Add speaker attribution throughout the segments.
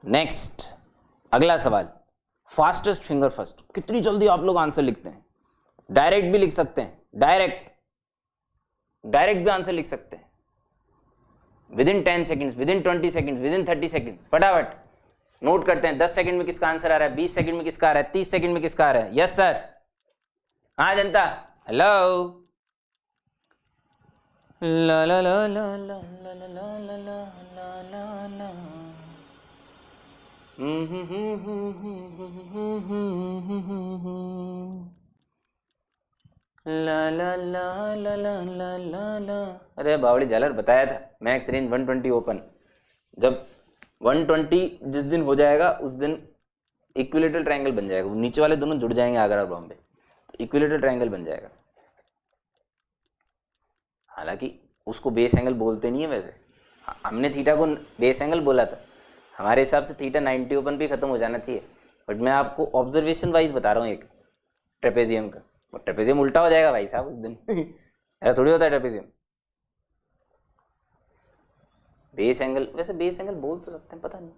Speaker 1: Next अगला सवाल, fastest finger first. कितनी जल्दी आप लोग आंसर लिखते हैं। डायरेक्ट भी लिख सकते हैं, डायरेक्ट भी आंसर लिख सकते हैं। With in 10 seconds, with in 20 seconds, with in 30 seconds, फटाफट नोट करते हैं। 10 सेकंड में किसका आंसर आ रहा है, 20 सेकंड में किसका आ रहा है, 30 सेकंड में किसका आ रहा है। यस सर, हाँ जनता, हेलो। ला ला ला ला ला ला ला ला ला ला ला ला। ला ला ला ला ला ला ला ला। अरे बावड़ी झालर, बताया था मैक्स रेंज 120 ओपन। जब 120 जिस दिन हो जाएगा उस दिन इक्विलेटरल ट्रायंगल बन जाएगा। नीचे वाले दोनों जुड़ जाएंगे आगरा और बॉम्बे, तो इक्विलेटरल ट्रायंगल बन जाएगा। हालांकि उसको बेस एंगल बोलते नहीं है वैसे, हमने थीटा को बेस एंगल बोला था। हमारे हिसाब से थीटा 90 ओपन पे खत्म हो जाना चाहिए, बट मैं आपको ऑब्जर्वेशन वाइज बता रहा हूँ एक ट्रेपेजियम का। और ट्रेपेजियम उल्टा हो जाएगा भाई साहब उस दिन ऐसा थोड़ी होता है ट्रेपेजियम। बेस एंगल, वैसे बेस एंगल बोल तो सकते हैं, पता नहीं,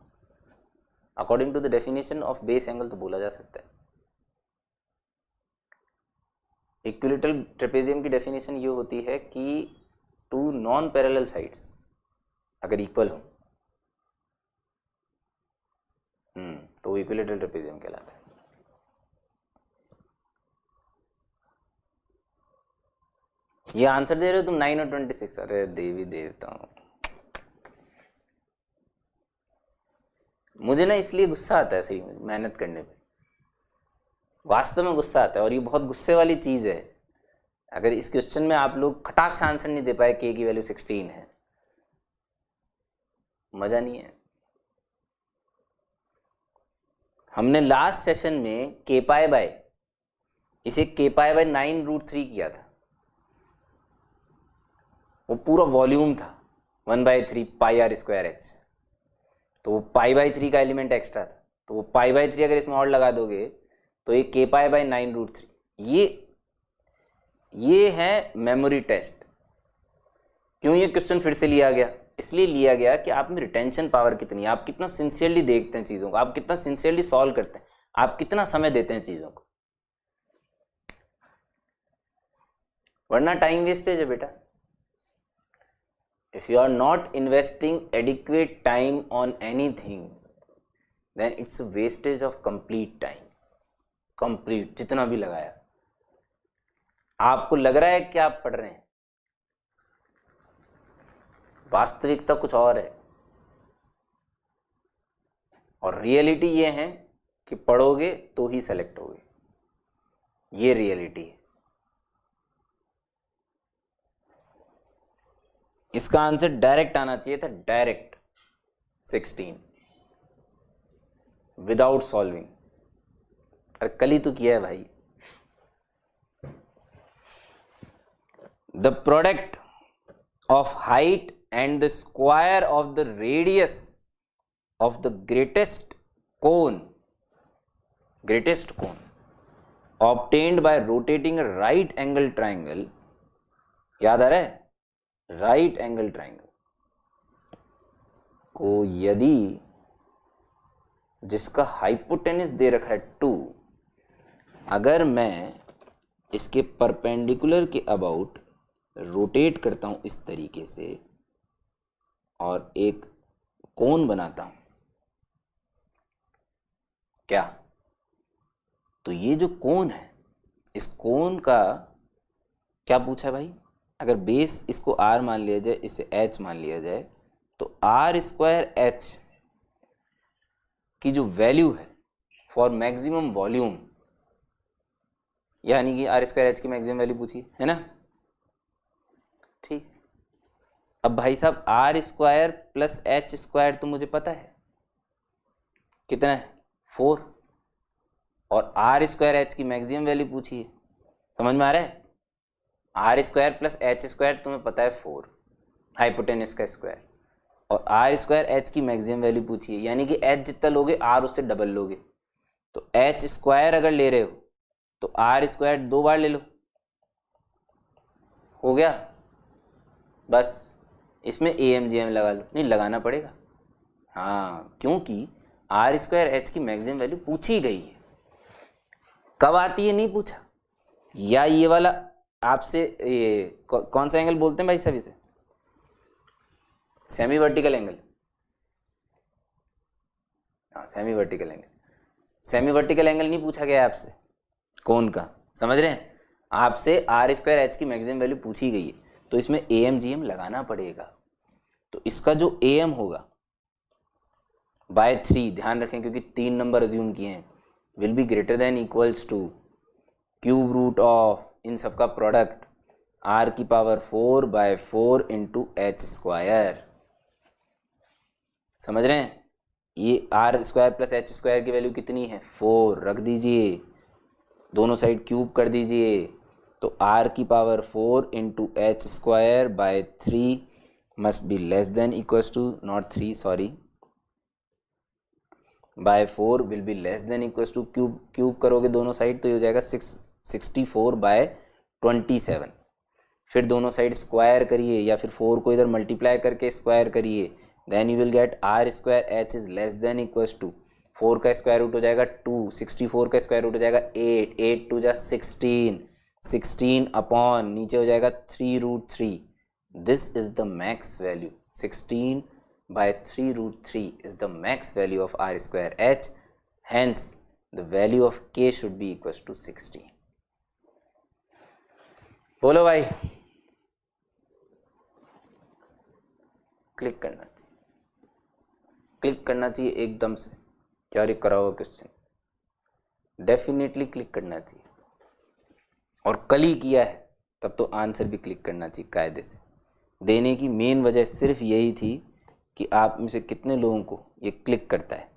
Speaker 1: according to the definition of base angle तो बोला जा सकता है। इक्विलेटरल ट्रेपेजियम की डेफिनेशन ये होती है कि टू नॉन पैरेलल साइड्स अगर इक्वल हो तो इक्विलेटरल ट्रेपेजियम कहलाता है। ये आंसर दे रहे हो तुम 9 और 26। अरे देवी देवता, मुझे ना इसलिए गुस्सा आता है सही मेहनत करने पे, वास्तव में गुस्सा आता है। और ये बहुत गुस्से वाली चीज़ है। अगर इस क्वेश्चन में आप लोग खटाक से आंसर नहीं दे पाए, के की वैल्यू 16 है, मज़ा नहीं है। हमने लास्ट सेशन में के पाई बाय, इसे के पाई बाय 9√3 किया था। वो पूरा वॉल्यूम था 1/3 पाई आर स्क्वायर एच, तो वो पाई/3 का एलिमेंट एक्स्ट्रा था। तो वो पाई/3 अगर इसमें और लगा दोगे तो ये के पाई बाय 9√3। ये है मेमोरी टेस्ट। क्यों ये क्वेश्चन फिर से लिया गया, इसलिए लिया गया कि आप में रिटेंशन पावर कितनी है, आप कितना सिंसियरली देखते हैं चीज़ों को, आप कितना सिंसियरली सॉल्व करते हैं, आप कितना समय देते हैं चीज़ों को। वरना टाइम वेस्टेज है बेटा। If you are not investing adequate time on anything then it's wastage of complete time. Complete जितना भी लगाया, आपको लग रहा है कि आप पढ़ रहे हैं, वास्तविकता कुछ और है। और रियलिटी ये है कि पढ़ोगे तो ही सेलेक्ट होगे, ये रियलिटी है। इसका आंसर डायरेक्ट आना चाहिए था, डायरेक्ट 16 विदाउट सॉल्विंग। अरे कल ही तो किया है भाई। The product of height and the square of the radius of the greatest cone obtained by rotating a right angle triangle, याद आ रहा है, राइट एंगल ट्राइंगल को यदि जिसका हाइपोटेनस दे रखा है 2, अगर मैं इसके परपेंडिकुलर के अबाउट रोटेट करता हूं इस तरीके से और एक कोन बनाता हूं, क्या, तो ये जो कोन है, इस कोन का क्या पूछा है भाई, अगर बेस इसको r मान लिया जाए, इसे h मान लिया जाए, तो r² h की जो वैल्यू है फॉर मैक्सिमम वॉल्यूम, यानी कि r² h की मैक्सिमम वैल्यू पूछी है ना। ठीक, अब भाई साहब r² प्लस h² तो मुझे पता है कितना है 4, और r² h की मैक्सिमम वैल्यू पूछी है, समझ में आ रहा है। r² प्लस h² तुम्हें पता है 4, हाइपोटेनस का स्क्वायर, और r² h की मैक्सिमम वैल्यू पूछी है, यानी कि h जितना लोगे r उससे डबल लोगे। तो h² अगर ले रहे हो तो r² 2 बार ले लो, हो गया। बस इसमें AMGM लगा लो, नहीं लगाना पड़ेगा, हाँ, क्योंकि आर स्क्वायर एच की मैक्सिमम वैल्यू पूछी गई है, कब आती है नहीं पूछा। या ये वाला आपसे ये कौन सा एंगल बोलते हैं भाई साहब इसे, सेमी वर्टिकल एंगल, हाँ semi vertical angle. Semi vertical angle नहीं पूछा गया आपसे, कौन का, समझ रहे हैं, आपसे आर स्क्वायर एच की मैक्सिमम वैल्यू पूछी गई है, तो इसमें ए एम जी एम लगाना पड़ेगा। तो इसका जो ए एम होगा बाय 3, ध्यान रखें क्योंकि 3 नंबर अज्यूम किए हैं, will be greater than equals to cube root of इन सबका प्रोडक्ट आर की पावर 4/4 इंटू एच स्क्वायर। समझ रहे हैं, ये R square plus H square की वैल्यू कितनी है 4, रख दीजिए, दोनों साइड क्यूब कर दीजिए, तो आर की power 4 into H square by 3 must be less than equals to, not 3 sorry, by 4 will be less than equals to, cube करोगे दोनों साइड तो ये हो जाएगा 64/27। फिर दोनों साइड स्क्वायर करिए या फिर 4 को इधर मल्टीप्लाई करके स्क्वायर करिए, then you will get R square H is less than equals to 4 का स्क्वायर रूट हो जाएगा 2, 64 का स्क्वायर रूट हो जाएगा 8, 8 2 जा 16, 16 अपॉन नीचे हो जाएगा 3√3। This is the max value, 16/3√3 is the max value of r square h, hence the value of k should be equals to 16। बोलो भाई, क्लिक करना चाहिए, क्लिक करना चाहिए एकदम से, क्या रे करा हुआ क्वेश्चन, डेफिनेटली क्लिक करना चाहिए, और कल ही किया है तब तो आंसर भी क्लिक करना चाहिए कायदे से। देने की मेन वजह सिर्फ यही थी कि आप में से कितने लोगों को ये क्लिक करता है।